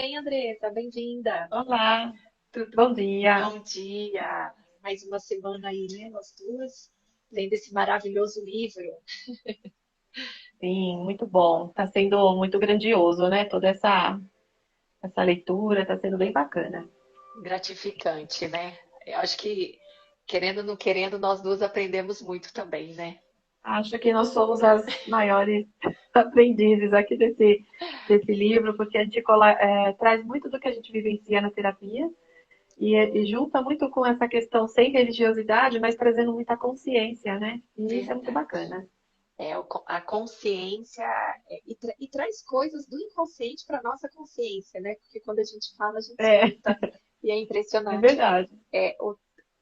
Bem, Andressa, bem-vinda. Olá, Tudo bom dia. bom dia. Mais uma semana aí, né? Nós duas, lendo esse maravilhoso livro. Sim, muito bom. Está sendo muito grandioso, né? Toda essa leitura está sendo bem bacana. Gratificante, né? Eu acho que, querendo ou não querendo, nós duas aprendemos muito também, né? Acho que nós somos as maiores aprendizes aqui desse livro, porque a gente traz muito do que a gente vivencia na terapia e junta muito com essa questão sem religiosidade, mas trazendo muita consciência, né? E isso é muito Verdade. bacana. A consciência e traz coisas do inconsciente para nossa consciência, né? Porque quando a gente fala, a gente É, escuta. E é é impressionante. verdade. O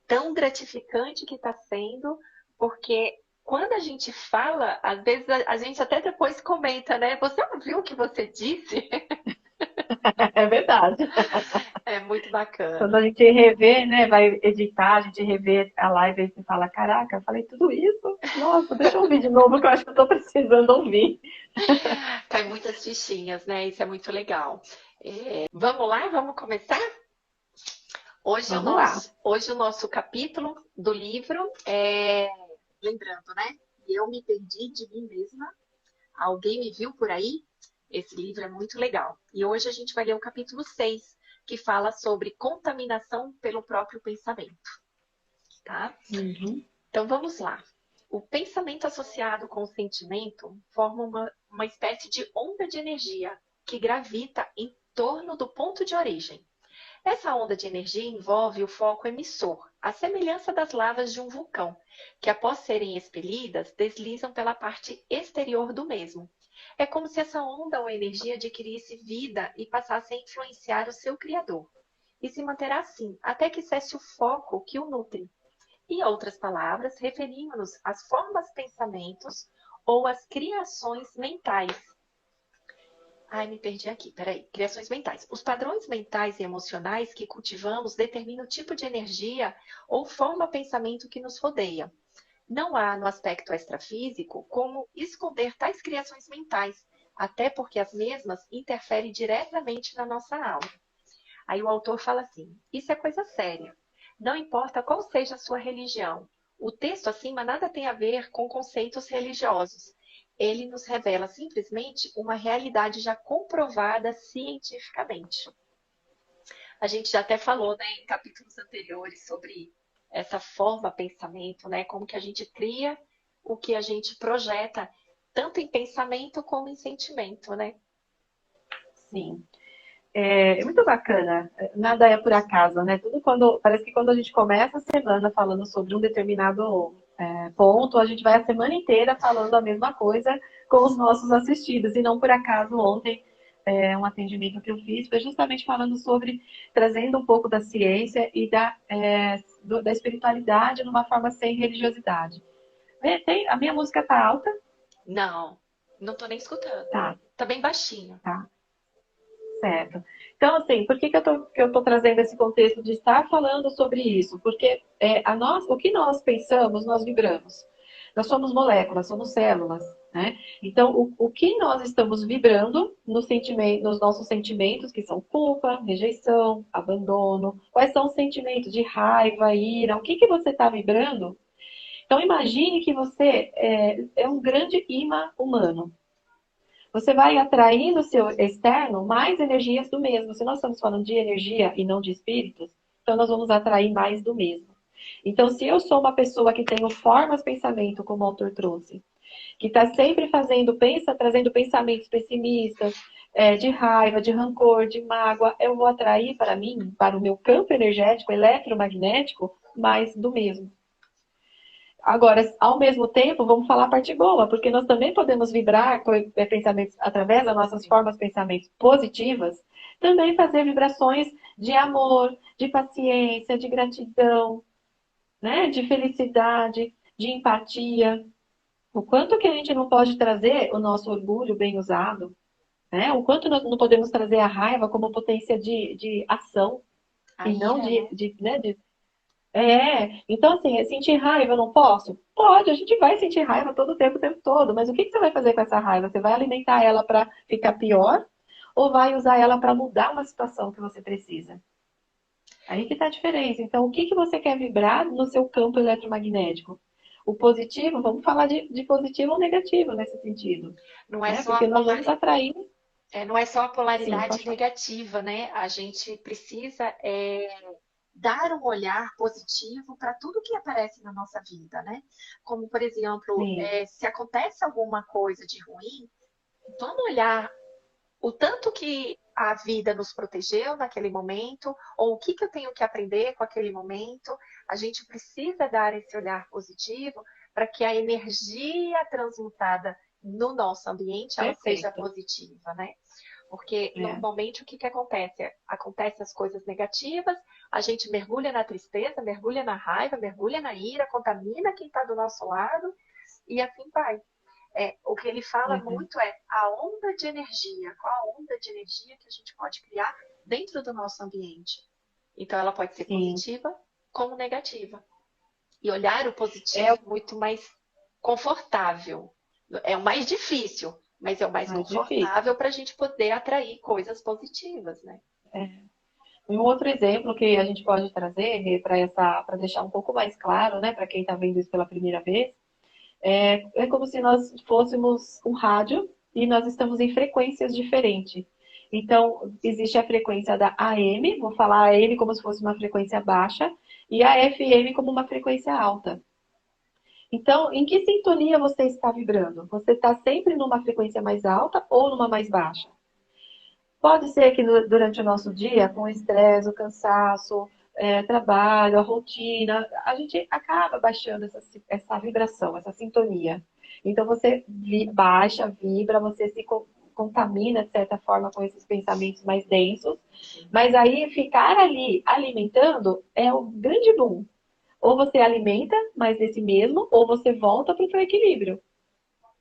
tão gratificante que está sendo, porque quando a gente fala, às vezes a gente até depois comenta, né? Você ouviu o que você disse? É verdade. É muito Quando a bacana. gente revê, né, vai editar, a gente revê a live e você fala, caraca, eu falei tudo isso? Nossa, deixa eu ouvir de novo que eu acho que eu tô precisando ouvir. Cai muitas fichinhas, né? Isso é muito legal. Vamos lá, vamos começar? Vamos lá. Hoje o nosso capítulo do livro é, lembrando, né? Eu me perdi de mim mesma. Alguém me viu por aí? Esse livro é muito legal. E hoje a gente vai ler o capítulo 6, que fala sobre contaminação pelo próprio pensamento, tá? Uhum. Então vamos lá. O pensamento associado com o sentimento forma uma espécie de onda de energia que gravita em torno do ponto de origem. Essa onda de energia envolve o foco emissor, à semelhança das lavas de um vulcão, que após serem expelidas, deslizam pela parte exterior do mesmo. É como se essa onda ou energia adquirisse vida e passasse a influenciar o seu criador. E se manterá assim, até que cesse o foco que o nutre. Em outras palavras, referimos-nos às formas pensamentos ou às criações mentais. Ai, me perdi aqui, peraí. Criações mentais. Os padrões mentais e emocionais que cultivamos determinam o tipo de energia ou forma pensamento que nos rodeia. Não há, no aspecto extrafísico, como esconder tais criações mentais, até porque as mesmas interferem diretamente na nossa alma. Aí o autor fala assim: isso é coisa séria. Não importa qual seja a sua religião. O texto acima nada tem a ver com conceitos religiosos. Ele nos revela simplesmente uma realidade já comprovada cientificamente. A gente já até falou, né, em capítulos anteriores sobre essa forma pensamento, né, como que a gente cria o que a gente projeta, tanto em pensamento como em sentimento, né? Sim. É muito bacana. Nada é por acaso, né? Tudo parece que quando a gente começa a semana falando sobre um determinado ponto, a gente vai a semana inteira falando a mesma coisa com os nossos assistidos. E não por acaso ontem um atendimento que eu fiz foi justamente falando sobre trazendo um pouco da ciência e da espiritualidade numa forma sem religiosidade. A minha música tá alta? Não, não estou nem escutando. Tá, Tá bem baixinho. tá. Certo. Então, assim, por que eu tô trazendo esse contexto de estar falando sobre isso? Porque o que nós pensamos, nós vibramos. Nós somos moléculas, somos células, né? Então, o que nós estamos vibrando nos nossos sentimentos, que são culpa, rejeição, abandono, quais são os sentimentos de raiva, ira, o que você está vibrando? Então, imagine que você é um grande imã humano. Você vai atrair no seu externo mais energias do mesmo. Se nós estamos falando de energia e não de espíritos, então nós vamos atrair mais do mesmo. Então, se eu sou uma pessoa que tenho formas de pensamento, como o autor trouxe, que está sempre trazendo pensamentos pessimistas, de raiva, de rancor, de mágoa, eu vou atrair para mim, para o meu campo energético, eletromagnético, mais do mesmo. Agora, ao mesmo tempo, vamos falar a parte boa, porque nós também podemos vibrar com pensamentos através das nossas formas de pensamentos positivas, também fazer vibrações de amor, de paciência, de gratidão, né? De felicidade, de empatia. O quanto que a gente não pode trazer o nosso orgulho bem usado, né? O quanto nós não podemos trazer a raiva como potência de ação A e não ira, né? então assim, sentir raiva eu não posso? Pode, a gente vai sentir raiva todo o tempo todo. Mas o que você vai fazer com essa raiva? Você vai alimentar ela para ficar pior? ou vai usar ela para mudar uma situação que você precisa? Aí que está a diferença. Então, o que, que você quer vibrar no seu campo eletromagnético? O positivo, vamos falar de positivo ou negativo nesse sentido, Não é né? só Porque nós vamos atrair, não é só a sim, polaridade pode falar. negativa, né? A gente precisa dar um olhar positivo para tudo que aparece na nossa vida, né? Como, por exemplo, Sim, se acontece alguma coisa de ruim, vamos olhar o tanto que a vida nos protegeu naquele momento, ou o que, que eu tenho que aprender com aquele momento. A gente precisa dar esse olhar positivo para que a energia transmutada no nosso ambiente ela seja perfeito. positiva, né? Porque É, normalmente o que, que acontece? Acontecem as coisas negativas, a gente mergulha na tristeza, mergulha na raiva, mergulha na ira, contamina quem está do nosso lado e assim vai. O que ele fala é, muito é a onda de energia, qual a onda de energia que a gente pode criar dentro do nosso ambiente. Então, ela pode ser sim. positiva como negativa. E olhar o É positivo é muito mais confortável. É o mais difícil, mas é o mais mais difícil. confortável para a gente poder atrair coisas positivas, né? Um outro exemplo que a gente pode trazer para deixar um pouco mais claro, né, para quem está vendo isso pela primeira vez, é como se nós fôssemos um rádio e nós estamos em frequências diferentes. Então, existe a frequência da AM, vou falar AM como se fosse uma frequência baixa, e a FM como uma frequência alta. Então, em que sintonia você está vibrando? Você está sempre numa frequência mais alta ou numa mais baixa? Pode ser que durante o nosso dia, com o estresse, o cansaço, trabalho, a rotina, a gente acaba baixando essa vibração, essa sintonia. Então você baixa, vibra, você se contamina de certa forma com esses pensamentos mais densos, mas aí ficar ali alimentando é o grande boom. Ou você alimenta mais desse mesmo, ou você volta para o seu equilíbrio.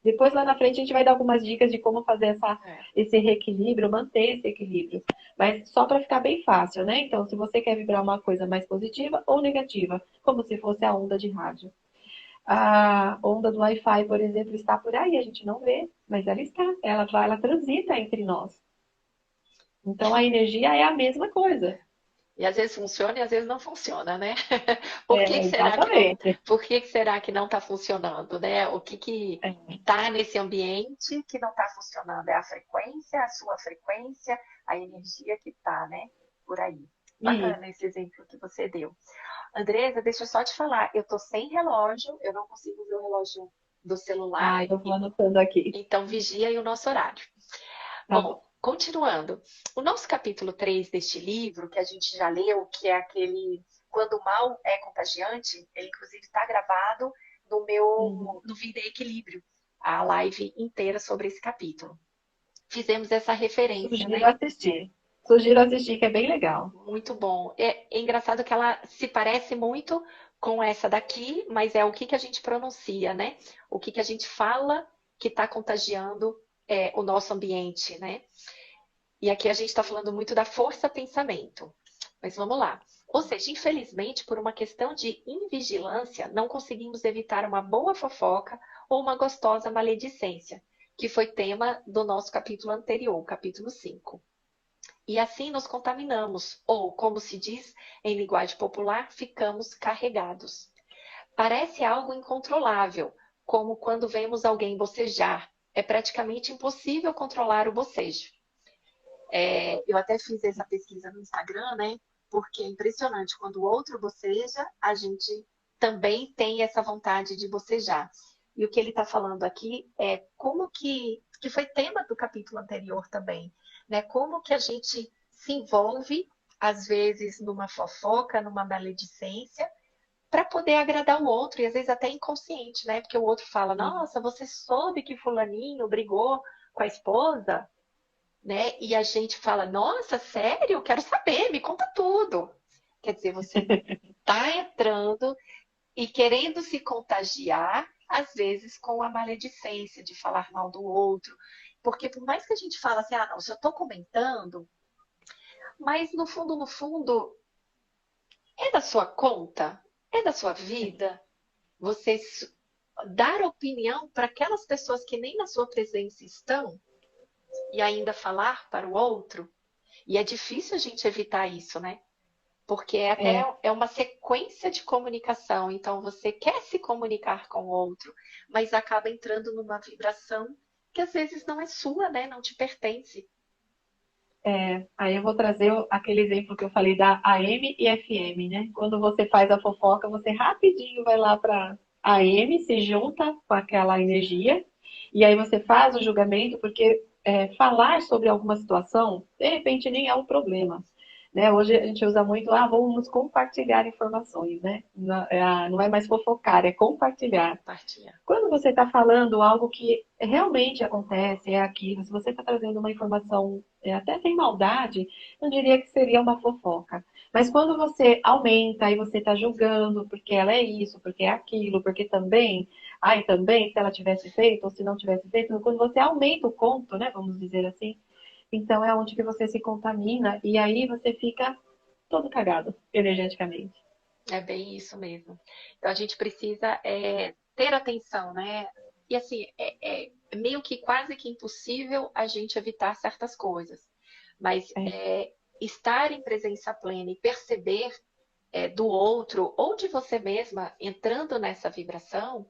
Depois, lá na frente, a gente vai dar algumas dicas de como fazer É. esse reequilíbrio, manter esse equilíbrio. Mas só para ficar bem fácil, né? Então, se você quer vibrar uma coisa mais positiva ou negativa, como se fosse a onda de rádio. A onda do Wi-Fi, por exemplo, está por aí, a gente não vê, mas ela está. Ela transita entre nós. Então, a energia é a mesma coisa. E às vezes funciona e às vezes não funciona, né? Por que que É, será que não, exatamente. por que que será que não está funcionando, né? O que que É. está nesse ambiente que não está funcionando? É a frequência, a sua frequência, a energia que está, né? Por aí. E, Bacana esse exemplo que você deu. Andresa, deixa eu só te falar, eu tô sem relógio, eu não consigo ver o relógio do celular, eu vou anotando aqui. então vigia aí o nosso horário. Tá Bom, bom. continuando. O nosso capítulo 3 deste livro, que a gente já leu, que é aquele Quando o Mal é Contagiante, ele inclusive está gravado Uhum. no Vida e Equilíbrio, a live inteira sobre esse capítulo. Fizemos essa referência, Sugiro né? assistir. Sugiro assistir, que é bem legal. Muito bom. É engraçado que ela se parece muito com essa daqui, mas é o que a gente pronuncia, né? O que a gente fala que está contagiando o nosso ambiente, né? E aqui a gente está falando muito da força pensamento. Mas vamos lá. Ou seja, infelizmente, por uma questão de invigilância, não conseguimos evitar uma boa fofoca ou uma gostosa maledicência, que foi tema do nosso capítulo anterior, capítulo 5. E assim nos contaminamos, ou, como se diz em linguagem popular, ficamos carregados. Parece algo incontrolável, como quando vemos alguém bocejar. É praticamente impossível controlar o bocejo. Eu até fiz essa pesquisa no Instagram, né? Porque é impressionante, quando o outro boceja, a gente também tem essa vontade de bocejar. E o que ele está falando aqui é como que foi tema do capítulo anterior também, né? Como que a gente se envolve, às vezes, numa fofoca, numa maledicência, para poder agradar o outro, e às vezes até inconsciente, né? Porque o outro fala, nossa, você soube que fulaninho brigou com a esposa? Né? E a gente fala, nossa, sério? Eu quero saber, me conta tudo. Quer dizer, você está entrando e querendo se contagiar, às vezes com a maledicência de falar mal do outro. Porque por mais que a gente fala assim, não, se eu estou comentando, mas no fundo, é da sua conta, é da sua vida, você dar opinião para aquelas pessoas que nem na sua presença estão, e ainda falar para o outro. E é difícil a gente evitar isso, né? Porque É, é uma sequência de comunicação. Então, você quer se comunicar com o outro, mas acaba entrando numa vibração que às vezes não é sua, né? Não te pertence. aí eu vou trazer aquele exemplo que eu falei da AM e FM, né? Quando você faz a fofoca, você rapidinho vai lá para AM, se junta com aquela energia, e aí você faz o julgamento, porque falar sobre alguma situação, de repente, nem é um problema. Né? Hoje a gente usa muito, vamos compartilhar informações, né? Não é mais fofocar, é compartilhar. Compartilhar. Quando você está falando algo que realmente acontece, é aquilo, se você está trazendo uma informação até sem maldade, eu diria que seria uma fofoca. Mas quando você aumenta e você está julgando porque ela é isso, porque é aquilo, porque também, também, se ela tivesse feito ou se não tivesse feito, quando você aumenta o conto, né, vamos dizer assim, então é onde que você se contamina e aí você fica todo cagado energeticamente. É bem isso mesmo. Então, a gente precisa ter atenção, né? E assim, é meio que quase que impossível a gente evitar certas coisas. Mas É, estar em presença plena e perceber do outro ou de você mesma entrando nessa vibração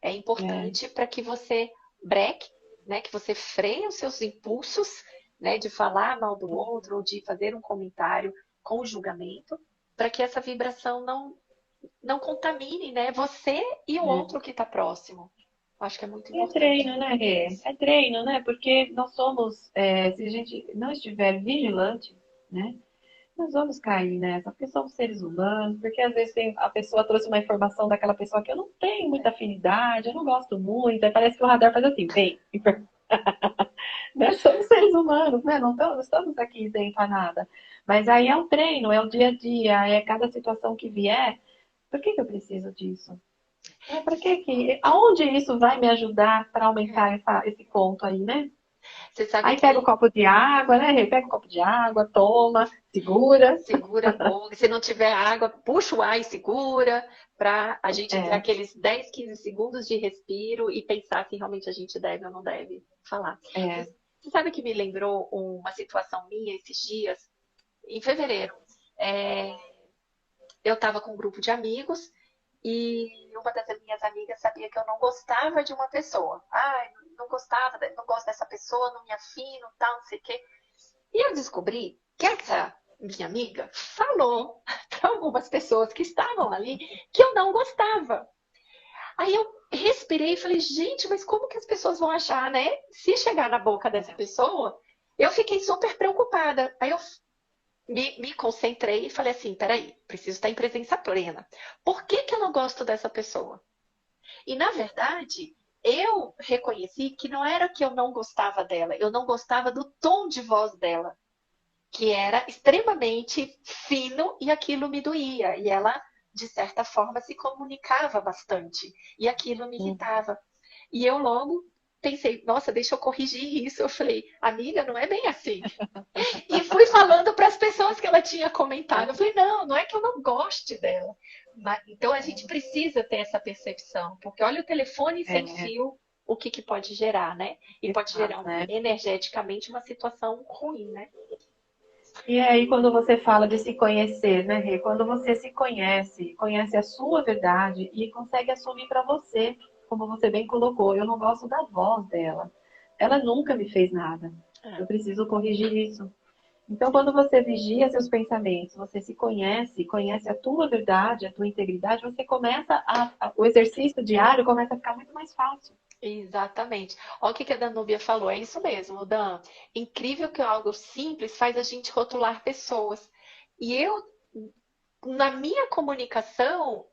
é é, importante para que você breque, né? Que você freie os seus impulsos, né? De falar mal do outro ou de fazer um comentário com julgamento, para que essa vibração não contamine, né? Você e o é. outro que está próximo. Acho que é muito É importante. treino, né, Rê? É treino, né? Porque nós somos, se a gente não estiver vigilante, né? Nós vamos cair nessa, porque somos seres humanos, porque às vezes a pessoa trouxe uma informação daquela pessoa que eu não tenho muita afinidade, eu não gosto muito, aí parece que o radar faz assim, vem. Né? Somos seres humanos, né? Não estamos aqui dentro a nada. Mas aí é um treino, é o dia a dia, é cada situação que vier. Por que que eu preciso disso? Para que aonde isso vai me ajudar para aumentar esse ponto aí, né? Você sabe Aí pega o que copo de água, né? Pega o copo de água, toma, segura. segura bom. Se não tiver água, puxa o ar e segura, para a gente ter É, aqueles 10, 15 segundos de respiro e pensar se realmente a gente deve ou não deve falar. é, Você sabe que me lembrou uma situação minha esses dias, em fevereiro. É, eu estava com um grupo de amigos e uma das minhas amigas sabia que eu não gostava de uma pessoa. Não gostava, não gosto dessa pessoa, não me afino, tal, não sei o quê. E eu descobri que essa minha amiga falou para algumas pessoas que estavam ali que eu não gostava. Aí eu respirei e falei, gente, mas como que as pessoas vão achar, né? Se chegar na boca dessa pessoa, eu fiquei super preocupada. Aí eu me concentrei e falei assim, peraí, preciso estar em presença plena. Por que que eu não gosto dessa pessoa? E na verdade, eu reconheci que não era que eu não gostava dela, eu não gostava do tom de voz dela, que era extremamente fino e aquilo me doía. E ela, de certa forma, se comunicava bastante e aquilo me irritava. E eu logo pensei, nossa, deixa eu corrigir isso. Eu falei, amiga, não é bem assim. E fui falando para as pessoas que ela tinha comentado. Eu falei, não é que eu não goste dela. Então a gente precisa ter essa percepção, porque olha o telefone sem é, fio, o que pode gerar, né? E que pode faz, gerar né? energeticamente uma situação ruim, né? E aí, quando você fala de se conhecer, né, Rê? Quando você se conhece, conhece a sua verdade e consegue assumir para você, como você bem colocou, eu não gosto da voz dela. Ela nunca me fez nada. É, Eu preciso corrigir isso. Então, sim. quando você vigia seus pensamentos, você se conhece, conhece a tua verdade, a tua integridade, você começa o exercício diário começa a ficar muito mais fácil. Exatamente. Olha o que a Danúbia falou, é isso mesmo, Dan. Incrível que algo simples faz a gente rotular pessoas. E eu, na minha comunicação,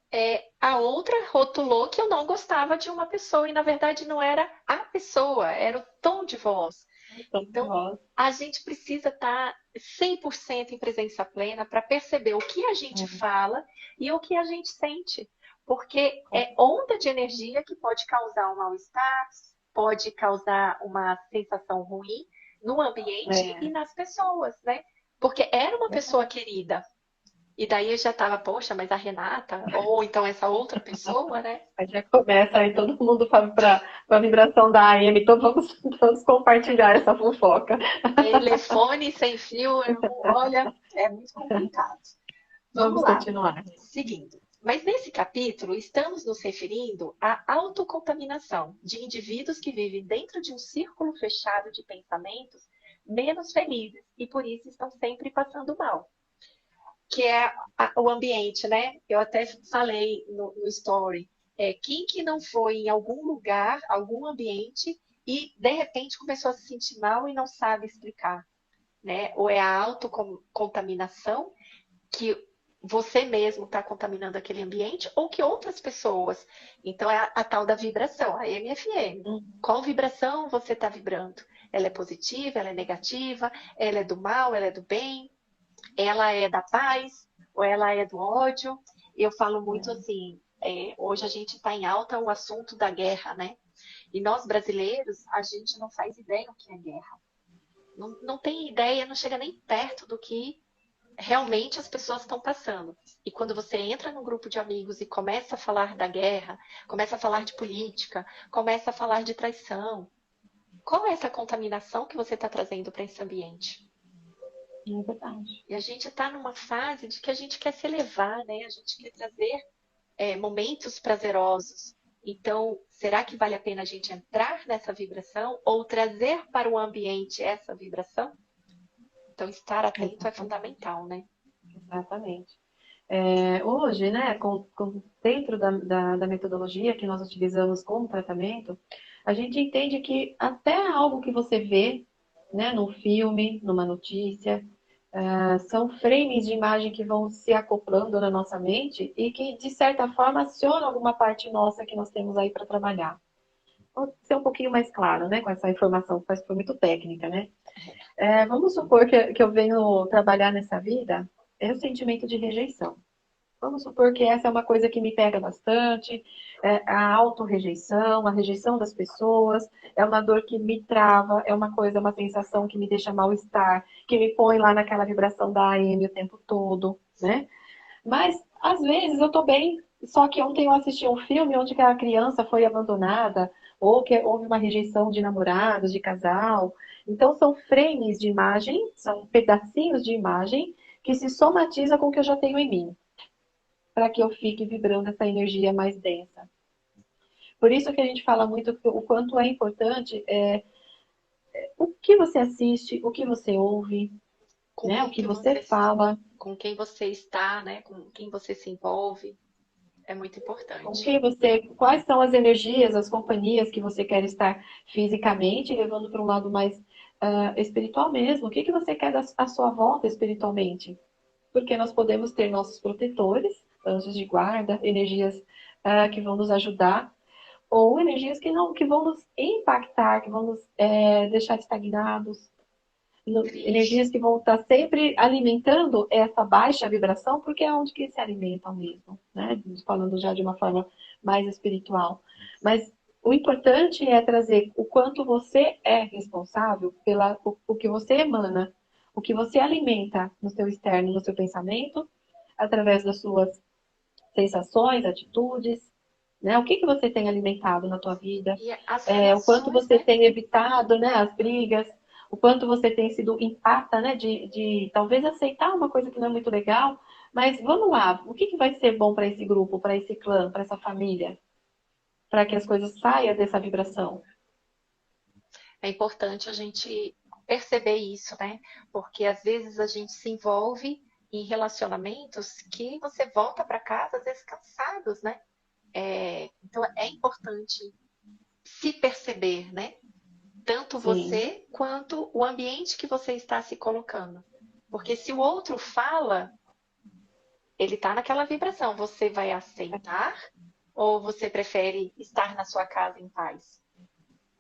a outra rotulou que eu não gostava de uma pessoa, e na verdade não era a pessoa, era o tom de voz. Então, Então, a gente precisa estar 100% em presença plena para perceber o que a gente fala e o que a gente sente. Porque é onda de energia que pode causar um mal-estar, pode causar uma sensação ruim no ambiente e é, nas pessoas, né? Porque era uma pessoa querida, E daí eu já tava, poxa, mas a Renata, ou então essa outra pessoa, né? Aí já começa, aí todo mundo para a vibração da AM, então vamos todos compartilhar essa fofoca. Telefone sem fio, olha, é muito complicado. Vamos Vamos lá, continuar. seguindo. Mas nesse capítulo, estamos nos referindo à autocontaminação de indivíduos que vivem dentro de um círculo fechado de pensamentos menos felizes e por isso estão sempre passando mal. Que é o ambiente, né? Eu até falei no story. Quem que não foi em algum lugar, algum ambiente e de repente começou a se sentir mal e não sabe explicar, né? Ou é a autocontaminação que você mesmo está contaminando aquele ambiente ou que outras pessoas. Então, é a tal da vibração, a MFM. Qual vibração você está vibrando? Ela é positiva, ela é negativa, ela é do mal, ela é do bem, ela é da paz ou ela é do ódio? Eu falo muito assim, hoje a gente está em alta o assunto da guerra, né? E nós brasileiros, a gente não faz ideia o que é guerra. Não tem ideia, não chega nem perto do que realmente as pessoas estão passando. E quando você entra num grupo de amigos e começa a falar da guerra, começa a falar de política, começa a falar de traição, qual é essa contaminação que você está trazendo para esse ambiente? É verdade. E a gente está numa fase de que a gente quer se elevar, né? A gente quer trazer momentos prazerosos. Então, será que vale a pena a gente entrar nessa vibração ou trazer para o ambiente essa vibração? Então, estar atento é Exatamente. fundamental, né? Exatamente. Hoje, né, dentro da metodologia que nós utilizamos como tratamento, a gente entende que até algo que você vê, né, num filme, numa notícia, são frames de imagem que vão se acoplando na nossa mente e que, de certa forma, acionam alguma parte nossa que nós temos aí para trabalhar. Vou ser um pouquinho mais claro, né, com essa informação, que foi muito técnica, né? Vamos supor que eu venho trabalhar nessa vida, é o sentimento de rejeição. Vamos supor que essa é uma coisa que me pega bastante, a autorrejeição, a rejeição das pessoas, é uma dor que me trava, é uma coisa, uma sensação que me deixa mal-estar, que me põe lá naquela vibração da AM o tempo todo, né? Mas, às vezes, eu tô bem, só que ontem eu assisti um filme onde a criança foi abandonada, ou que houve uma rejeição de namorados, de casal. Então, são frames de imagem, são pedacinhos de imagem que se somatiza com o que eu já tenho em mim para que eu fique vibrando essa energia mais densa. Por isso que a gente fala muito o quanto é importante o que você assiste, o que você ouve, Com né? O quem que que você você, fala, com quem você está, né? Com quem você se envolve, é muito com importante. quem você, quais são as energias, as companhias que você quer estar fisicamente, levando para um lado mais espiritual mesmo. O que, que você quer à sua volta espiritualmente? Porque nós podemos ter nossos protetores, anjos de guarda, energias que vão nos ajudar ou energias que não, que vão nos impactar, que vão nos deixar estagnados, energias Triste. que vão estar sempre alimentando essa baixa vibração, porque é onde que se alimentam mesmo, né? Falando já de uma forma mais espiritual. Mas o importante é trazer o quanto você é responsável pela o que você emana, o que você alimenta no seu externo, no seu pensamento, através das suas sensações, atitudes, né? O que que você tem alimentado na tua vida? E as O quanto relações, você né? tem evitado, né, as brigas? O quanto você tem sido empata, né, de talvez aceitar uma coisa que não é muito legal, mas vamos lá, o que que vai ser bom para esse grupo, para esse clã, para essa família, para que as coisas saiam dessa vibração? É importante a gente perceber isso, né? Porque às vezes a gente se envolve em relacionamentos que você volta para casa às vezes cansados, né? Então é importante se perceber, né? Tanto Sim, você quanto o ambiente que você está se colocando. Porque se o outro fala, ele está naquela vibração. Você vai aceitar ou você prefere estar na sua casa em paz?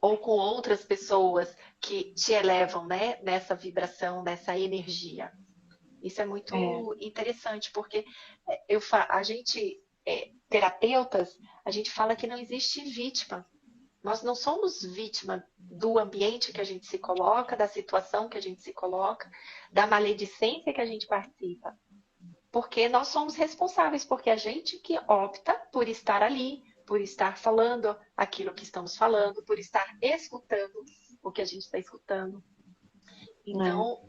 Ou com outras pessoas que te elevam, né, nessa vibração, nessa energia. Isso é é, muito interessante, porque a gente, terapeutas, a gente fala que não existe vítima. Nós não somos vítima do ambiente que a gente se coloca, da situação que a gente se coloca, da maledicência que a gente participa. Porque nós somos responsáveis, porque a gente que opta por estar ali, por estar falando aquilo que estamos falando, por estar escutando o que a gente está escutando. É, Então,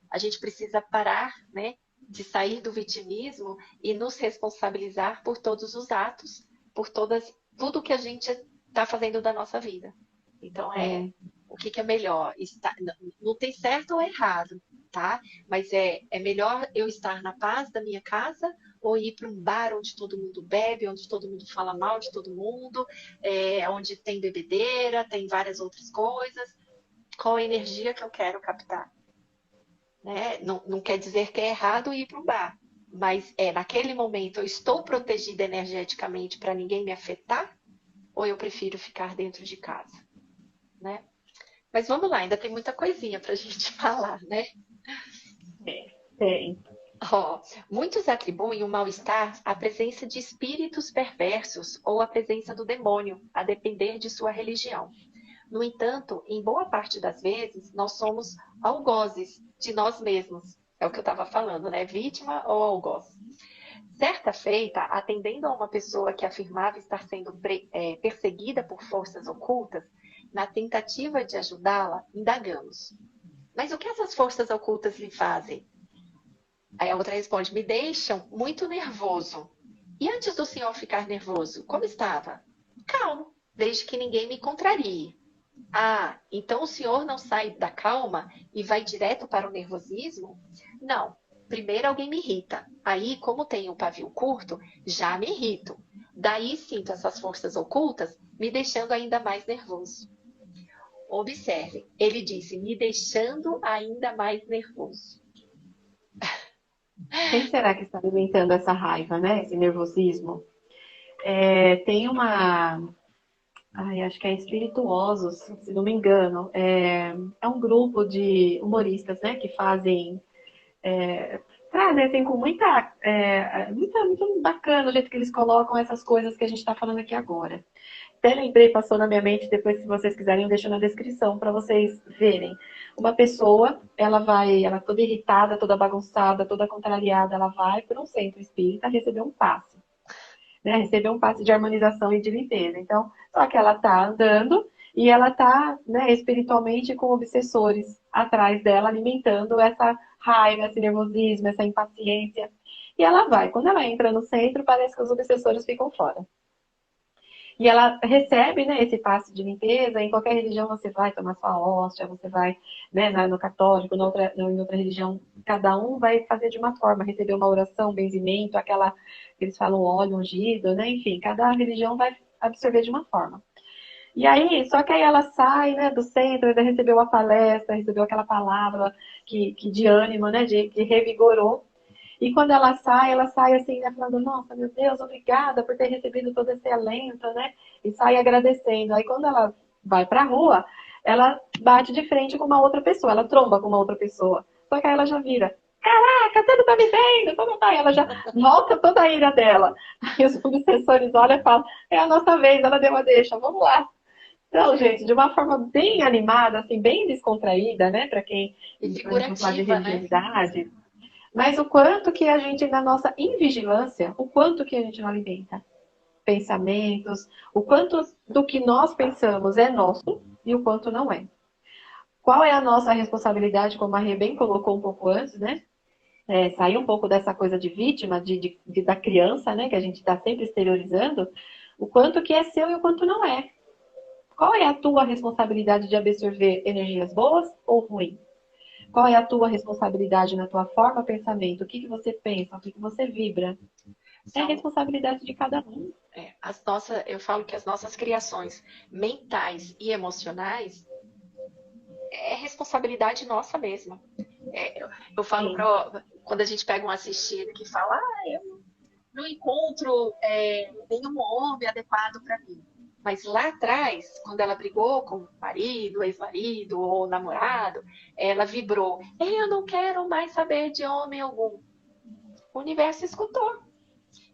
a gente precisa parar, né, de sair do vitimismo e nos responsabilizar por todos os atos, por tudo que a gente está fazendo da nossa vida. Então, é, o que, que é melhor? Não tem certo ou errado, tá? Mas é melhor eu estar na paz da minha casa ou ir para um bar onde todo mundo bebe, onde todo mundo fala mal de todo mundo, onde tem bebedeira, tem várias outras coisas. Qual a energia que eu quero captar? Né? Não, não quer dizer que é errado ir para um bar, mas naquele momento eu estou protegida energeticamente para ninguém me afetar ou eu prefiro ficar dentro de casa, né? Mas vamos lá, ainda tem muita coisinha para a gente falar, né? tem. Ó, muitos atribuem o mal-estar à presença de espíritos perversos ou à presença do demônio, a depender de sua religião. No entanto, em boa parte das vezes, nós somos algozes de nós mesmos. É o que eu estava falando, né? Vítima ou algoz. Certa feita, atendendo a uma pessoa que afirmava estar sendo perseguida por forças ocultas, na tentativa de ajudá-la, indagamos. Mas o que essas forças ocultas lhe fazem? Aí a outra responde: me deixam muito nervoso. E antes do senhor ficar nervoso, como estava? Calmo, desde que ninguém me contrarie. Ah, então o senhor não sai da calma e vai direto para o nervosismo? Não. Primeiro alguém me irrita. Aí, como tenho um pavio curto, já me irrito. Daí sinto essas forças ocultas me deixando ainda mais nervoso. Observe, ele disse me deixando ainda mais nervoso. Quem será que está alimentando essa raiva, né? Esse nervosismo? Tem uma. Ai, acho que é Espirituosos, se não me engano. É um grupo de humoristas, né? Que fazem. Trazem assim com muito bacana o jeito que eles colocam essas coisas que a gente está falando aqui agora. Até lembrei, passou na minha mente, depois se vocês quiserem eu deixo na descrição para vocês verem. Uma pessoa, ela toda irritada, toda bagunçada, toda contrariada, ela vai para um centro espírita receber um passe, né? Receber um passe de harmonização e de limpeza. Então, só que ela está andando e ela está, né, espiritualmente com obsessores atrás dela, alimentando essa raiva, esse nervosismo, essa impaciência. E ela vai. Quando ela entra no centro, parece que os obsessores ficam fora. E ela recebe, né, esse passe de limpeza. Em qualquer religião você vai tomar sua hóstia, você vai, né, no católico, em outra religião, cada um vai fazer de uma forma, receber uma oração, um benzimento, aquela que eles falam óleo ungido, né, enfim, cada religião vai absorver de uma forma. E aí, só que aí ela sai, né, do centro, ainda recebeu a palestra, recebeu aquela palavra que de ânimo, né, que revigorou. E quando ela sai assim, né, falando, nossa, meu Deus, obrigada por ter recebido todo esse alento, né? E sai agradecendo. Aí quando ela vai pra rua, ela bate de frente com uma outra pessoa, ela tromba com uma outra pessoa. Só que aí ela já vira, caraca, você não tá me vendo? Como tá? Ela já volta toda a ira dela. Aí os obsessores olham e falam, é a nossa vez, ela deu a deixa, vamos lá. Então, gente, de uma forma bem animada, assim, bem descontraída, né? Para quem E a gente não falar de figurativa, né? religiosidade, mas o quanto que a gente, na nossa invigilância, o quanto que a gente não alimenta pensamentos, o quanto do que nós pensamos é nosso e o quanto não é. Qual é a nossa responsabilidade, como a Rê bem colocou um pouco antes, né? Sair um pouco dessa coisa de vítima, da criança, né? Que a gente está sempre exteriorizando, o quanto que é seu e o quanto não é. Qual é a tua responsabilidade de absorver energias boas ou ruins? Qual é a tua responsabilidade na tua forma de pensamento? O que você pensa? O que você vibra? É São responsabilidade de cada um. eu falo que as nossas criações mentais e emocionais é responsabilidade nossa mesma. Eu falo Sim. para quando a gente pega um assistido que fala, eu não encontro nenhum homem adequado para mim. Mas lá atrás, quando ela brigou com o marido, ex-marido ou namorado, ela vibrou: eu não quero mais saber de homem algum. O universo escutou.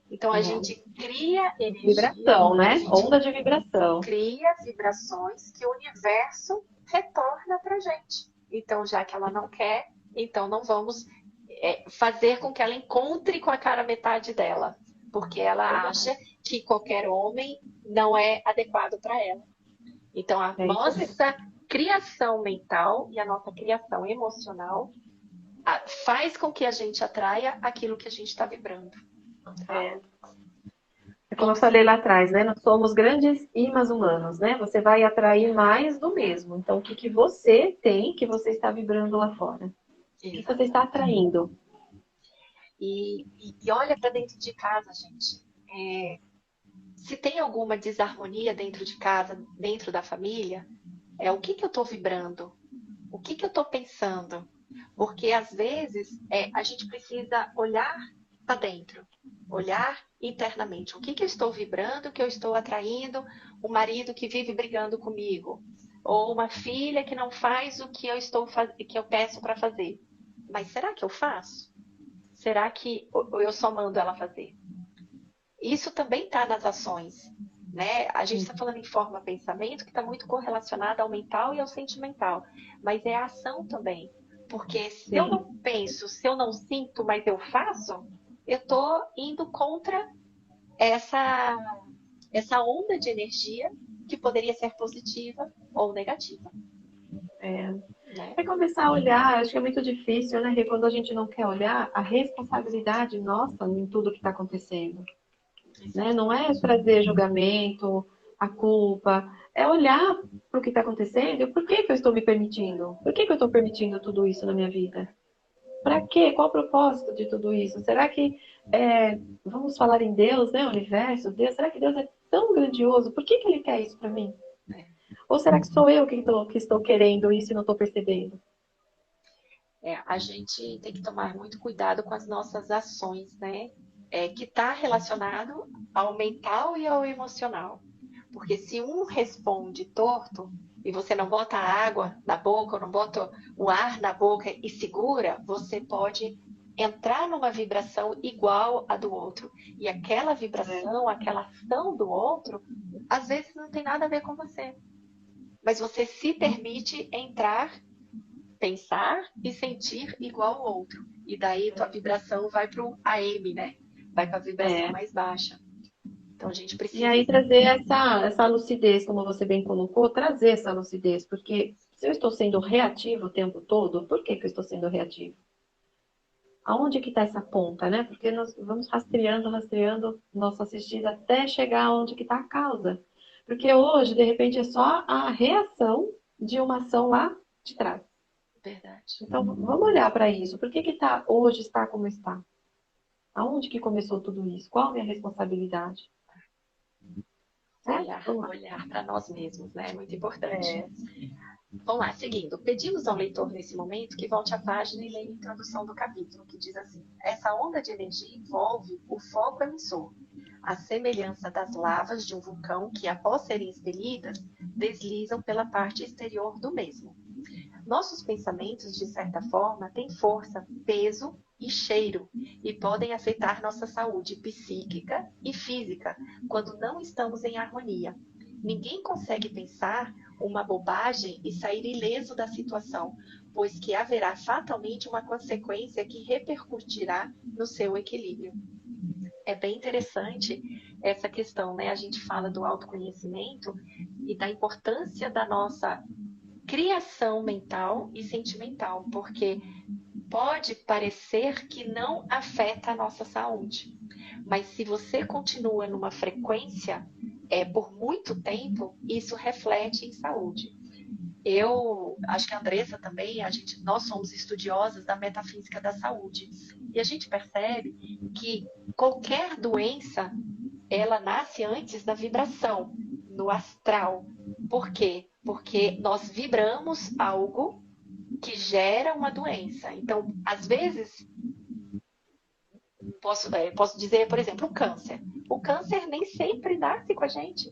Então a gente É. cria energia, Vibração, a né? gente Onda de vibração. cria vibrações que o universo retorna para a gente. Então, já que ela não quer, então não vamos fazer com que ela encontre com a cara metade dela, porque ela acha que qualquer homem não é adequado para ela. Então, a É isso mesmo. nossa criação mental e a nossa criação emocional faz com que a gente atraia aquilo que a gente está vibrando. Tá? É como eu falei lá atrás, né? Nós somos grandes imãs humanos, né? Você vai atrair mais do mesmo. Então, o que que você tem que você está vibrando lá fora? O que você está atraindo? E olha para dentro de casa, gente. Se tem alguma desarmonia dentro de casa, dentro da família, o que eu estou vibrando? O que eu estou pensando? Porque às vezes a gente precisa olhar para dentro, olhar internamente. O que eu estou vibrando, o que eu estou atraindo? Um marido que vive brigando comigo, ou uma filha que não faz o que que eu peço para fazer. Mas será que eu faço? Será que eu só mando ela fazer? Isso também está nas ações. Né? A gente está falando em forma pensamento, que está muito correlacionada ao mental e ao sentimental, mas é a ação também. Porque se eu não penso, se eu não sinto, mas eu faço, eu estou indo contra essa, essa onda de energia que poderia ser positiva ou negativa. Né? É começar a olhar, acho que é muito difícil, né? Rê? Quando a gente não quer olhar a responsabilidade nossa em tudo que está acontecendo. Né? Não é trazer julgamento, a culpa, é olhar para o que está acontecendo e por que que eu estou me permitindo? Por que que eu estou permitindo tudo isso na minha vida? Para quê? Qual o propósito de tudo isso? Será que, vamos falar em Deus, né? Universo, Deus, será que Deus é tão grandioso? Por que que Ele quer isso para mim? Ou será que sou eu que estou querendo isso e não estou percebendo? A gente tem que tomar muito cuidado com as nossas ações, né? Que está relacionado ao mental e ao emocional. Porque se um responde torto e você não bota a água na boca, ou não bota o ar na boca e segura, você pode entrar numa vibração igual à do outro. E aquela vibração, aquela ação do outro, às vezes não tem nada a ver com você. Mas você se permite entrar, pensar e sentir igual ao outro. E daí tua vibração vai para o AM, né? Vai para a vibração mais baixa. Então a gente E precisa. aí trazer essa lucidez, como você bem colocou, trazer essa lucidez, porque se eu estou sendo reativo o tempo todo, por que que eu estou sendo reativo? Aonde que está essa ponta, né? Porque nós vamos rastreando, rastreando nosso assistido até chegar onde que está a causa. Porque hoje, de repente, é só a reação de uma ação lá de trás. Verdade. Então, vamos olhar para isso. Por que que hoje está como está? Aonde que começou tudo isso? Qual a minha responsabilidade? Certo? Vamos lá. Olhar para nós mesmos, né? É muito importante. É, Vamos lá, seguindo. Pedimos ao leitor nesse momento que volte à página e leia a introdução do capítulo, que diz assim: essa onda de energia envolve o foco emissor, a semelhança das lavas de um vulcão que, após serem expelidas, deslizam pela parte exterior do mesmo. Nossos pensamentos, de certa forma, têm força, peso e cheiro e podem afetar nossa saúde psíquica e física quando não estamos em harmonia. Ninguém consegue pensar uma bobagem e sair ileso da situação, pois que haverá fatalmente uma consequência que repercutirá no seu equilíbrio. É bem interessante essa questão, né? A gente fala do autoconhecimento e da importância da nossa criação mental e sentimental, porque pode parecer que não afeta a nossa saúde, mas se você continua numa frequência por muito tempo, isso reflete em saúde. Eu acho que a Andressa também, nós somos estudiosas da metafísica da saúde e a gente percebe que qualquer doença ela nasce antes da vibração no astral. Por quê? Porque nós vibramos algo que gera uma doença. Então, às vezes, posso dizer, por exemplo, o câncer. O câncer nem sempre nasce com a gente.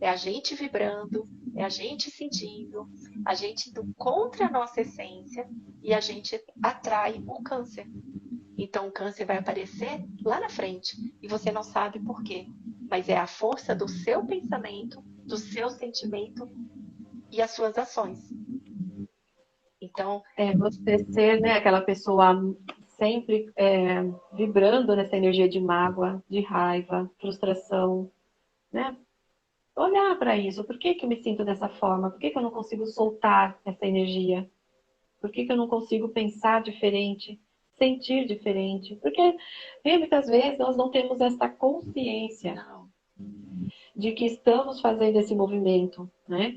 É a gente vibrando, é a gente sentindo, a gente indo contra a nossa essência e a gente atrai o câncer. Então, o câncer vai aparecer lá na frente e você não sabe por quê. Mas é a força do seu pensamento, do seu sentimento e as suas ações. Então, você ser, né, aquela pessoa sempre vibrando nessa energia de mágoa, de raiva, frustração, né? Olhar para isso. Por que que eu me sinto dessa forma? Por que que eu não consigo soltar essa energia? Por que que eu não consigo pensar diferente, sentir diferente? Porque muitas vezes nós não temos essa consciência Não. de que estamos fazendo esse movimento, né?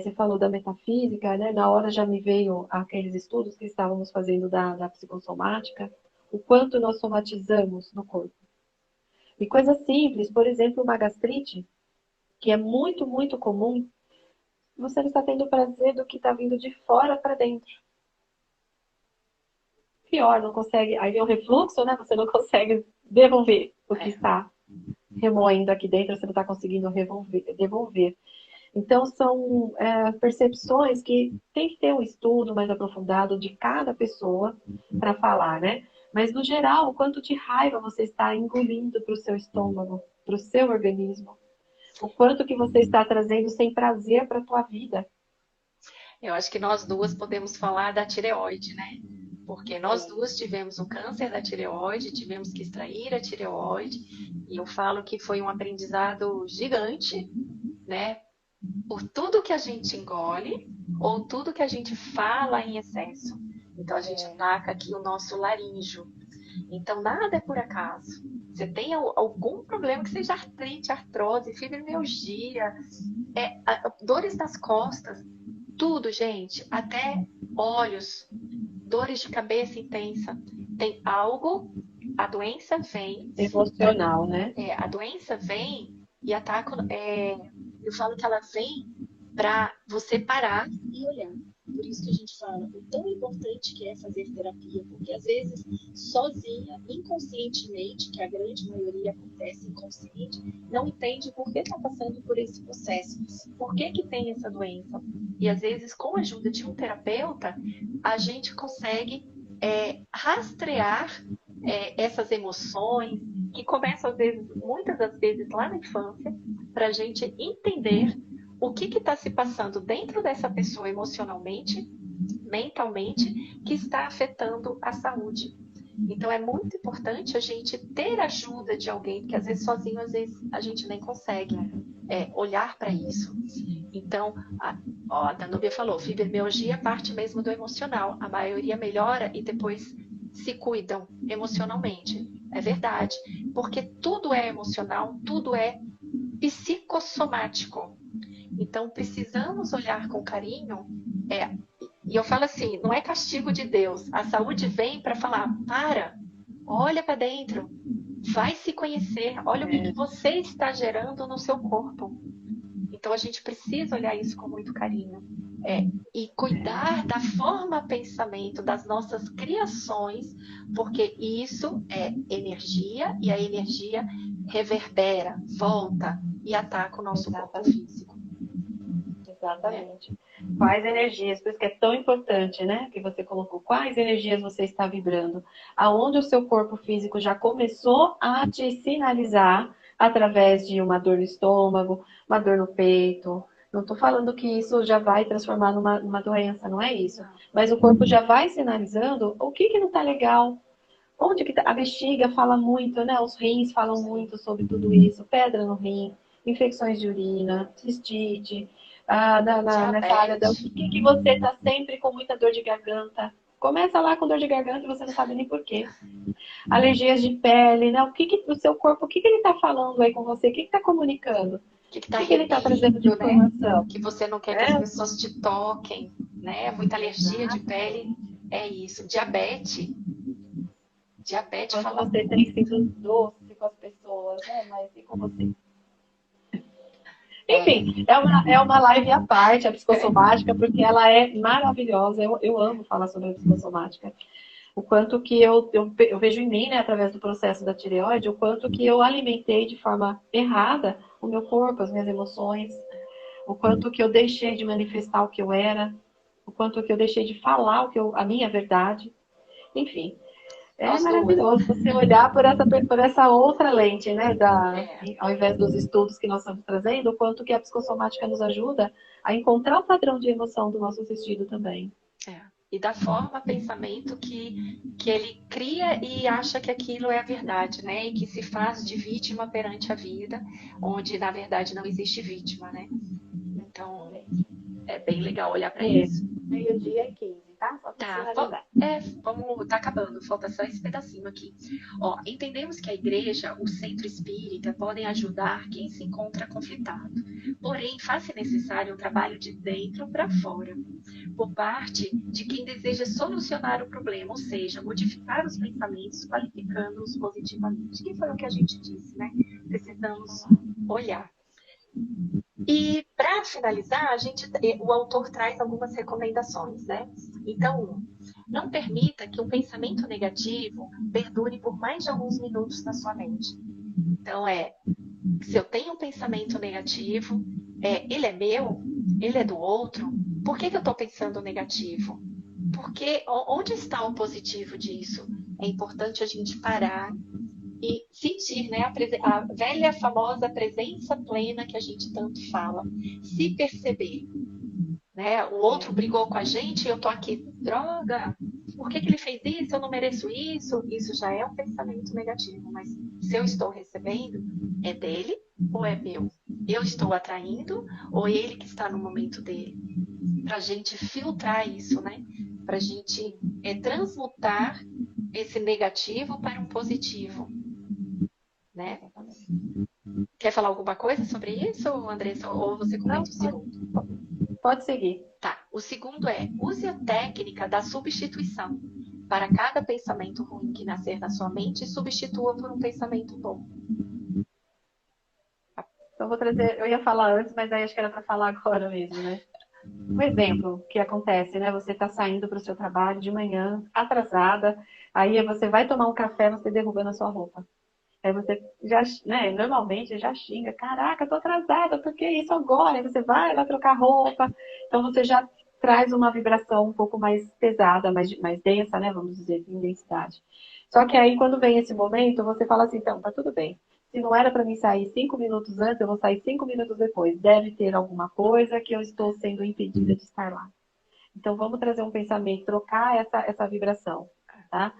Você falou da metafísica, né? Na hora já me veio aqueles estudos que estávamos fazendo da psicossomática, o quanto nós somatizamos no corpo. E coisas simples, por exemplo, uma gastrite, que é muito, muito comum, você não está tendo prazer do que está vindo de fora para dentro. Pior, não consegue. Aí vem o refluxo, né? Você não consegue devolver o que está remoendo aqui dentro, você não está conseguindo devolver. Então, são percepções que tem que ter um estudo mais aprofundado de cada pessoa para falar, né? Mas, no geral, o quanto de raiva você está engolindo para o seu estômago, para o seu organismo. O quanto que você está trazendo sem prazer para a tua vida. Eu acho que nós duas podemos falar da tireoide, né? Porque nós duas tivemos um câncer da tireoide, tivemos que extrair a tireoide, e eu falo que foi um aprendizado gigante, né? Por tudo que a gente engole ou tudo que a gente fala em excesso. Então a gente ataca aqui o nosso laríngeo. Então nada é por acaso. Você tem algum problema que seja artrite, artrose, fibromialgia, dores das costas, tudo, gente, até olhos, dores de cabeça intensa. Tem algo, a doença vem, Emocional, né? a doença vem e ataca. Eu falo que ela vem para você parar e olhar. Por isso que a gente fala o tão importante que é fazer terapia, porque às vezes sozinha, inconscientemente, que a grande maioria acontece inconsciente, não entende por que está passando por esse processo, por que que tem essa doença. E às vezes, com a ajuda de um terapeuta, a gente consegue rastrear essas emoções que começam às vezes, muitas das vezes lá na infância, para a gente entender o que está se passando dentro dessa pessoa emocionalmente, mentalmente, que está afetando a saúde. Então é muito importante a gente ter ajuda de alguém, porque às vezes sozinho, às vezes a gente nem consegue olhar para isso. Então, a Danúbia falou, fibromialgia parte mesmo do emocional. A maioria melhora e depois se cuidam emocionalmente. É verdade, porque tudo é emocional, tudo é psicossomático. Então, precisamos olhar com carinho. E eu falo assim, não é castigo de Deus. A saúde vem para falar, olha para dentro, vai se conhecer, olha o que você está gerando no seu corpo. Então, a gente precisa olhar isso com muito carinho. E cuidar da forma pensamento, das nossas criações, porque isso é energia e a energia reverbera, volta e ataca o nosso corpo físico. Exatamente. Quais energias, por isso que é tão importante, né? Que você colocou, quais energias você está vibrando? Aonde o seu corpo físico já começou a te sinalizar através de uma dor no estômago, uma dor no peito. Não estou falando que isso já vai transformar numa doença, não é isso. Mas o corpo já vai sinalizando o que não está legal. Onde que tá? A bexiga fala muito, né? Os rins falam muito sobre tudo isso. Pedra no rim, infecções de urina, cistite. Nessa área da... O que você está sempre com muita dor de garganta? Começa lá com dor de garganta e você não sabe nem por quê. Alergias de pele, né? O seu corpo, o que ele está falando aí com você? O que está comunicando? O que ele está trazendo de informação? Né? Que você não quer que as pessoas te toquem, né? Muita alergia de pele é isso. Diabetes. Diabetes fala... você tem sido doce com as pessoas, né? Mas e com você? Enfim, é uma live à parte, a psicossomática, porque ela é maravilhosa. Eu amo falar sobre a psicossomática. O quanto que eu vejo em mim, né, através do processo da tireoide, o quanto que eu alimentei de forma errada o meu corpo, as minhas emoções, o quanto que eu deixei de manifestar o que eu era, o quanto que eu deixei de falar a minha verdade. Enfim, maravilhoso você olhar por essa outra lente, né? Ao invés dos estudos que nós estamos trazendo, o quanto que a psicossomática nos ajuda a encontrar o padrão de emoção do nosso assistido também. e da forma pensamento que ele cria e acha que aquilo é a verdade, né? E que se faz de vítima perante a vida, onde na verdade não existe vítima, né? Então é bem legal olhar para isso. Meio-dia e 15, tá? Só para Tá, finalizar. tá acabando, falta só esse pedacinho aqui. Ó, entendemos que a igreja, o centro espírita, podem ajudar quem se encontra conflitado. Porém, faz-se necessário um trabalho de dentro para fora, por parte de quem deseja solucionar o problema, ou seja, modificar os pensamentos, qualificando-os positivamente. Que foi o que a gente disse, né? Precisamos olhar. E para finalizar, o autor traz algumas recomendações, né? Então, não permita que um pensamento negativo perdure por mais de alguns minutos na sua mente. Então, se eu tenho um pensamento negativo, ele é meu? Ele é do outro? Por que eu estou pensando negativo? Porque onde está o positivo disso? É importante a gente parar e sentir, né, a velha famosa presença plena que a gente tanto fala. Se perceber, né? O outro brigou com a gente e eu tô aqui, droga, por que ele fez isso? Eu não mereço isso? Isso já é um pensamento negativo, mas se eu estou recebendo, é dele ou é meu? Eu estou atraindo ou é ele que está no momento dele? Para a gente filtrar isso, né? Para a gente transmutar esse negativo para um positivo, né? Quer falar alguma coisa sobre isso, Andressa? Ou você Não, comenta o segundo? pode seguir. Tá. O segundo use a técnica da substituição. Para cada pensamento ruim que nascer na sua mente, substitua por um pensamento bom. Então, vou trazer, eu ia falar antes, mas aí acho que era para falar agora mesmo, né? Um exemplo que acontece, né? Você está saindo para o seu trabalho de manhã, atrasada, aí você vai tomar um café, você derrubando a sua roupa. Aí você já, né, normalmente já xinga, caraca, tô atrasada, por que isso agora? Aí você vai lá trocar roupa, então você já traz uma vibração um pouco mais pesada, mais densa, né, vamos dizer, de intensidade. Só que aí quando vem esse momento, você fala assim, então, tá tudo bem. Se não era para mim sair 5 minutos antes, eu vou sair 5 minutos depois. Deve ter alguma coisa que eu estou sendo impedida de estar lá. Então, vamos trazer um pensamento, trocar essa vibração, tá?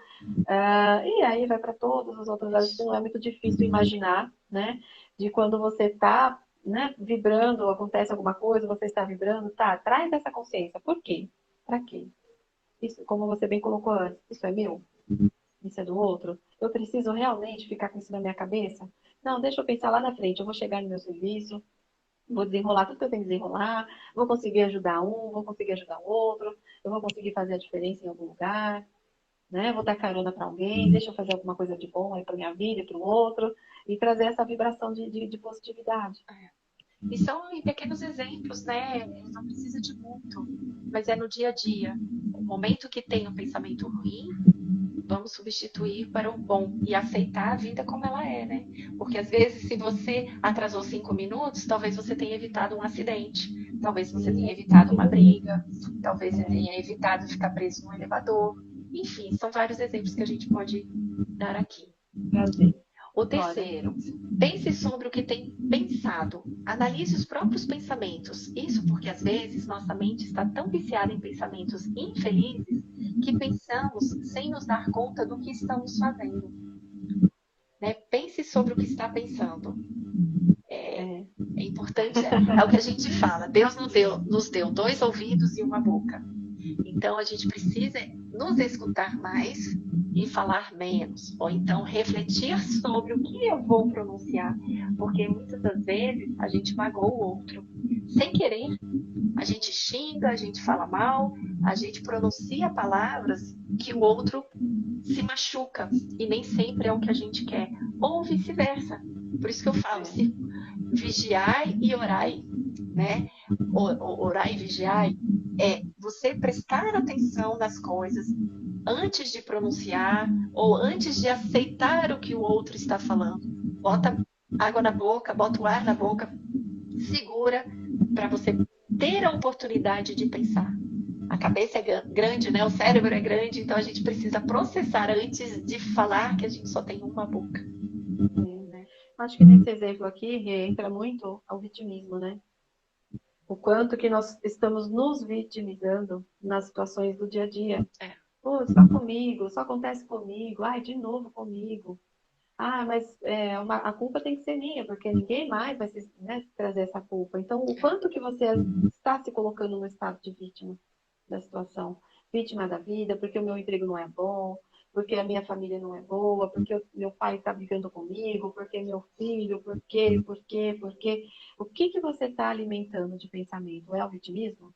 E aí vai para todas as outras áreas, não é muito difícil imaginar, né? De quando você está, né, vibrando, acontece alguma coisa, você está vibrando, tá? Traz essa consciência. Por quê? Para quê? Isso, como você bem colocou antes, isso é meu? Isso é do outro? Eu preciso realmente ficar com isso na minha cabeça? Não, deixa eu pensar lá na frente. Eu vou chegar no meu serviço, vou desenrolar tudo que eu tenho que desenrolar, vou conseguir ajudar um, vou conseguir ajudar o outro, eu vou conseguir fazer a diferença em algum lugar, né? Vou dar carona para alguém, deixa eu fazer alguma coisa de bom aí para minha vida e para o outro, e trazer essa vibração de positividade. E são em pequenos exemplos, né? Não precisa de muito, mas é no dia a dia. O momento que tem um pensamento ruim, vamos substituir para o bom e aceitar a vida como ela é, né? Porque às vezes, se você atrasou 5 minutos, talvez você tenha evitado um acidente, talvez você tenha evitado uma briga, talvez você tenha evitado ficar preso no elevador. Enfim, são vários exemplos que a gente pode dar aqui. Prazer. O terceiro, pense sobre o que tem pensado. Analise os próprios pensamentos. Isso porque às vezes nossa mente está tão viciada em pensamentos infelizes que pensamos sem nos dar conta do que estamos fazendo. Né? Pense sobre o que está pensando. É importante, é o que a gente fala. Deus nos deu 2 ouvidos e uma boca. Então a gente precisa nos escutar mais e falar menos, ou então refletir sobre o que eu vou pronunciar, porque muitas das vezes a gente magoa o outro sem querer. A gente xinga, a gente fala mal, a gente pronuncia palavras que o outro se machuca e nem sempre é o que a gente quer, ou vice-versa. Por isso que eu falo, vigiai e orai, né? Orai e vigiai é você prestar atenção nas coisas antes de pronunciar ou antes de aceitar o que o outro está falando. Bota água na boca, bota o ar na boca, segura para você ter a oportunidade de pensar. A cabeça é grande, né? O cérebro é grande, então a gente precisa processar antes de falar que a gente só tem uma boca. Acho que nesse exemplo aqui entra muito o vitimismo, né? O quanto que nós estamos nos vitimizando nas situações do dia a dia. Pô, só comigo, só acontece comigo, ai, de novo comigo. Ah, mas a culpa tem que ser minha, porque ninguém mais vai né, trazer essa culpa. Então, o quanto que você está se colocando no estado de vítima da situação? Vítima da vida, porque o meu emprego não é bom, porque a minha família não é boa, porque meu pai está brigando comigo, porque meu filho, por quê? O que que você está alimentando de pensamento? É o vitimismo?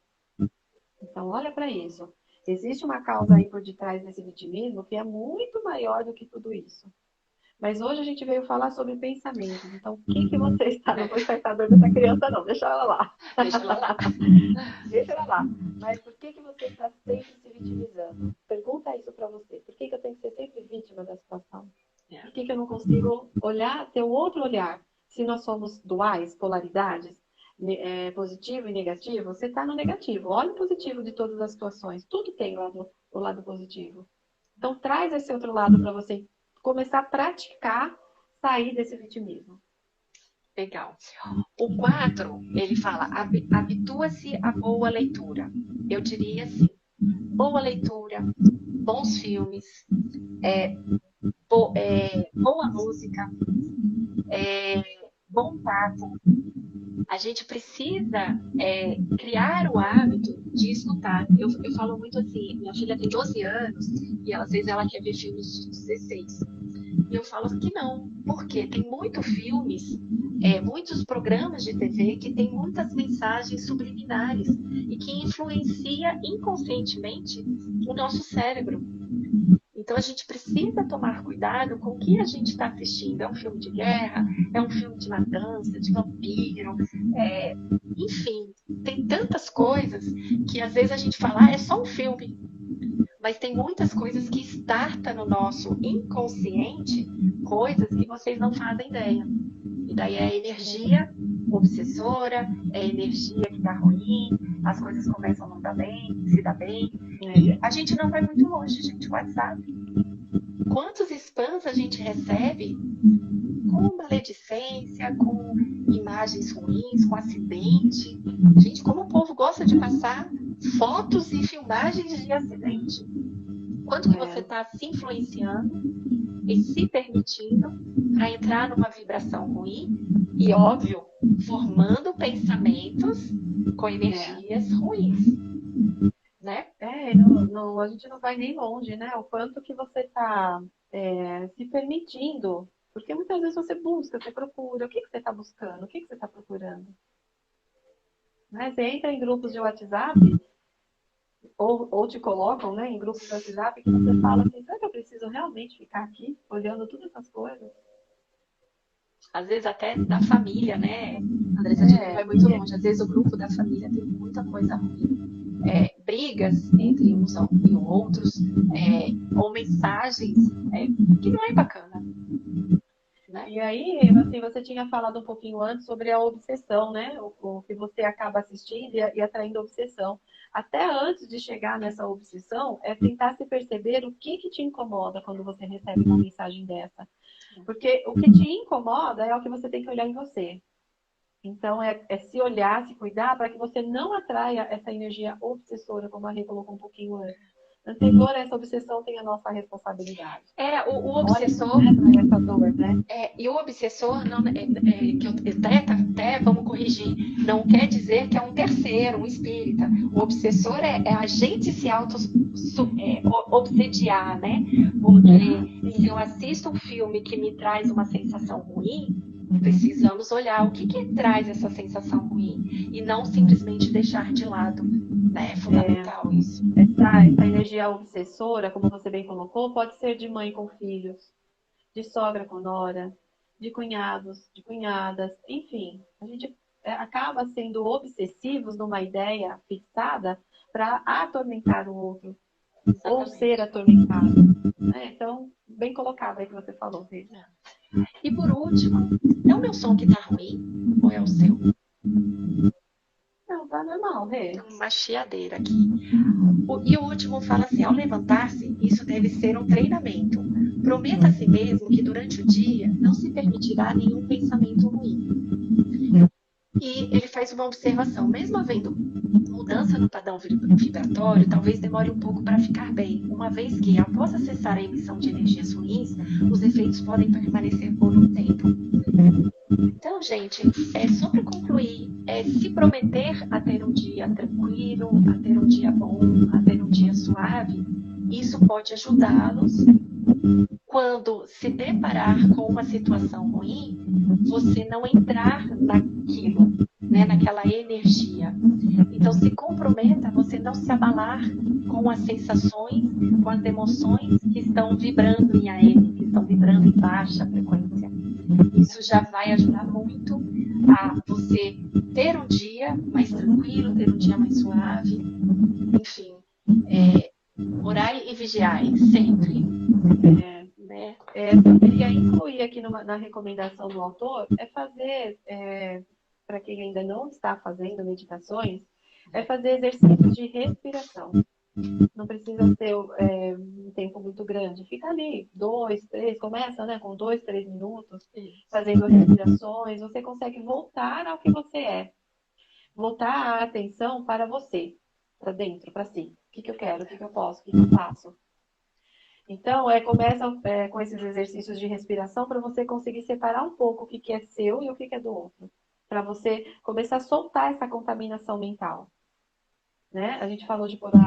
Então, olha para isso. Existe uma causa aí por detrás desse vitimismo que é muito maior do que tudo isso. Mas hoje a gente veio falar sobre pensamentos. Então, o que que você está... Não vou estar dor dessa criança, não. Deixa ela lá. Deixa ela lá. Deixa ela lá. Mas por que que você está sempre se vitimizando? Pergunta isso para você. Por que que eu tenho que ser sempre vítima da situação? Por que que eu não consigo olhar, ter um outro olhar? Se nós somos duais, polaridades, positivo e negativo, você está no negativo. Olha o positivo de todas as situações. Tudo tem o lado positivo. Então, traz esse outro lado para você começar a praticar sair desse vitimismo. Legal. O 4, ele fala, habitua-se a boa leitura. Eu diria assim, boa leitura, bons filmes, boa música, bom tato. A gente precisa criar o hábito de escutar. Eu falo muito assim, minha filha tem 12 anos e às vezes ela quer ver filmes de 16. E eu falo que não, porque tem muitos filmes, muitos programas de TV que tem muitas mensagens subliminares e que influencia inconscientemente o nosso cérebro. Então a gente precisa tomar cuidado com o que a gente está assistindo. É um filme de guerra, é um filme de matança, de vampiro, enfim, tem tantas coisas que às vezes a gente fala, é só um filme. Mas tem muitas coisas que startam no nosso inconsciente, coisas que vocês não fazem ideia. E daí é a energia obsessora, é a energia que está ruim, as coisas começam a não dar bem, se dá bem. E a gente não vai muito longe, gente, o WhatsApp. Quantos spams a gente recebe com maledicência, com imagens ruins, com acidente? Gente, como o povo gosta de passar fotos e filmagens de acidente. Quanto que você está se influenciando e se permitindo para entrar numa vibração ruim e, óbvio, formando pensamentos com energias ruins, né? A gente não vai nem longe, né? O quanto que você está se permitindo, porque muitas vezes você busca, você procura, o que que você está buscando, o que que você está procurando? Né? Você entra em grupos de WhatsApp ou te colocam, né, em grupos de WhatsApp que você fala assim, será que eu preciso realmente ficar aqui olhando todas essas coisas? Às vezes até da família, né? Andressa, a gente não vai muito longe. Às vezes o grupo da família tem muita coisa ruim. Brigas entre uns e outros, ou mensagens que não é bacana. Né? E aí, assim, você tinha falado um pouquinho antes sobre a obsessão, né? O que você acaba assistindo e atraindo obsessão. Até antes de chegar nessa obsessão, é tentar se perceber o que te incomoda quando você recebe uma mensagem dessa. Porque o que te incomoda é o que você tem que olhar em você. Então, é se olhar, se cuidar, para que você não atraia essa energia obsessora, como a Rê colocou um pouquinho antes. Anterior a essa obsessão tem a nossa responsabilidade. O obsessor... essa dor, né? E o obsessor, não, que até vamos corrigir, não quer dizer que é um terceiro, um espírita. O obsessor é a gente se auto-obsediar, né? Porque se eu assisto um filme que me traz uma sensação ruim, precisamos olhar o que traz essa sensação ruim e não simplesmente deixar de lado. Né? É fundamental isso. Essa energia obsessora, como você bem colocou, pode ser de mãe com filhos, de sogra com nora, de cunhados, de cunhadas, enfim. A gente acaba sendo obsessivos numa ideia fixada para atormentar o outro. Exatamente. Ou ser atormentado. Então, bem colocado aí que você falou, Rita. E por último, é o meu som que tá ruim ou é o seu? Não, tá normal, Rê. Uma chiadeira aqui. E o último fala assim, ao levantar-se, isso deve ser um treinamento. Prometa a si mesmo que durante o dia não se permitirá nenhum pensamento ruim. e ele faz uma observação. Mesmo havendo mudança no padrão vibratório, talvez demore um pouco para ficar bem, uma vez que, após acessar a emissão de energias ruins, os efeitos podem permanecer por um tempo. Então, gente, só para concluir, se prometer a ter um dia tranquilo, a ter um dia bom, a ter um dia suave, isso pode ajudá-los. Quando se deparar com uma situação ruim, você não entrar naquilo, né, naquela energia. Então, se comprometa a você não se abalar com as sensações, com as emoções que estão vibrando em AM, que estão vibrando em baixa frequência. Isso já vai ajudar muito a você ter um dia mais tranquilo, ter um dia mais suave. Enfim, orai e vigiai sempre. Né? Eu queria incluir aqui na recomendação do autor, fazer, para quem ainda não está fazendo meditações, fazer exercícios de respiração. Não precisa ser um tempo muito grande. Fica ali, 2, 3, começa, né, com 2, 3 minutos, fazendo respirações. Você consegue voltar ao que você é. Voltar a atenção para você, para dentro, para si. O que eu quero, o que eu posso, o que eu faço. Então, começa com esses exercícios de respiração para você conseguir separar um pouco o que é seu e o que é do outro. Para você começar a soltar essa contaminação mental. Né? A gente falou de pôr a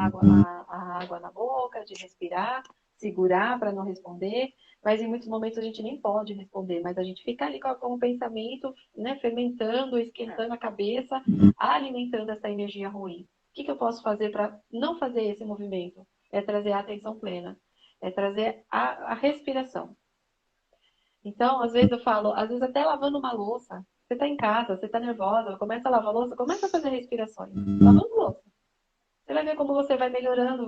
água na boca, de respirar, segurar para não responder, mas em muitos momentos a gente nem pode responder, mas a gente fica ali com o pensamento, né, fermentando, esquentando a cabeça, alimentando essa energia ruim. O que eu posso fazer para não fazer esse movimento? É trazer a atenção plena, é trazer a respiração. Então, às vezes eu falo, às vezes até lavando uma louça, você está em casa, você está nervosa, começa a lavar a louça, começa a fazer respirações, lavando louça. Você vai ver como você vai melhorando,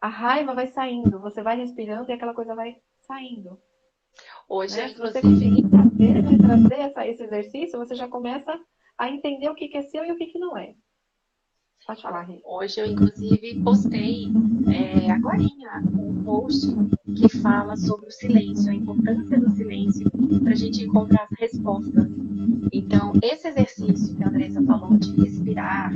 a raiva vai saindo, você vai respirando e aquela coisa vai saindo. Hoje, né? Se você conseguir trazer esse exercício, você já começa a entender o que é seu e o que não é. Pode falar, Rê. Hoje eu, inclusive, postei agorinha um post que fala sobre o silêncio, a importância do silêncio para a gente encontrar as respostas. Então, esse exercício que a Andressa falou de respirar,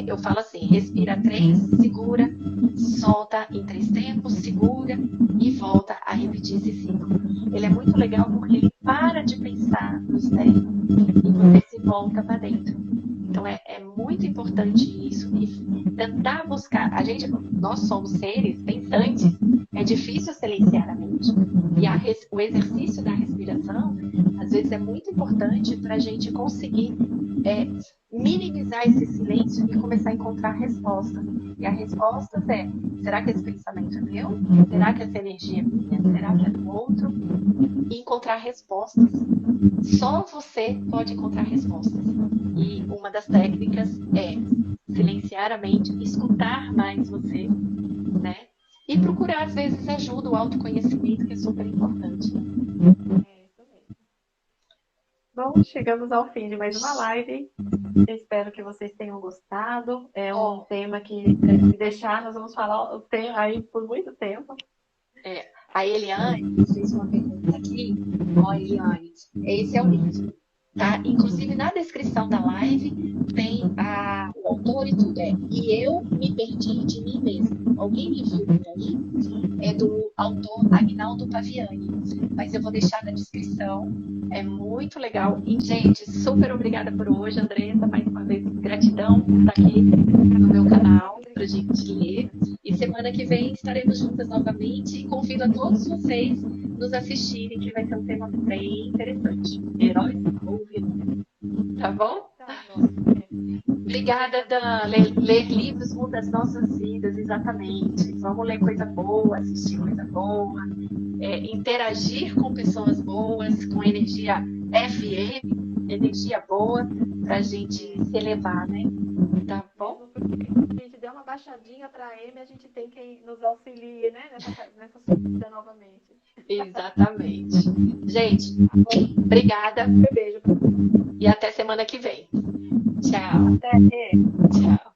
eu falo assim, respira 3, segura, solta em 3 tempos, segura e volta a repetir esse ciclo. Ele é muito legal porque ele para de pensar no externo e você se volta para dentro. Então, é muito importante isso e tentar buscar. Nós somos seres pensantes, é difícil silenciar a mente. E o exercício da respiração, às vezes, é muito importante para a gente conseguir minimizar esse silêncio e começar a encontrar respostas. E a resposta será que esse pensamento é meu? Será que essa energia é minha? Será que é do outro? E encontrar respostas. Só você pode encontrar respostas. E uma das técnicas é silenciar a mente, escutar mais você, né? E procurar, às vezes, ajuda, o autoconhecimento, que é super importante. Isso mesmo. Bom, chegamos ao fim de mais uma live. Eu espero que vocês tenham gostado. É um tema que, se deixar, nós vamos falar aí por muito tempo. A Eliane fez uma pergunta aqui. Eliane, esse é o link. Tá? Inclusive, na descrição da live tem o autor e tudo. E eu me perdi de mim mesmo. Alguém me viu por aí? É do autor Agnaldo Paviani. Mas eu vou deixar na descrição. É muito legal. E, gente, super obrigada por hoje, Andressa. Mais uma vez, gratidão por estar aqui no meu canal pra gente ler. E semana que vem estaremos juntas novamente. E convido a todos vocês nos assistirem, que vai ser um tema bem interessante. Heróis ou vilões. Tá bom? Tá bom. Obrigada, Dan. Ler livros muda as nossas vidas, exatamente. Vamos ler coisa boa, assistir coisa boa, interagir com pessoas boas, com energia FM, energia boa, pra gente se elevar, né? Tá bom? A gente deu uma baixadinha para a M, a gente tem quem nos auxilie, né? Nessa subida novamente. Exatamente. Gente, obrigada. Um beijo. E até semana que vem. Tchau. Até. Tchau.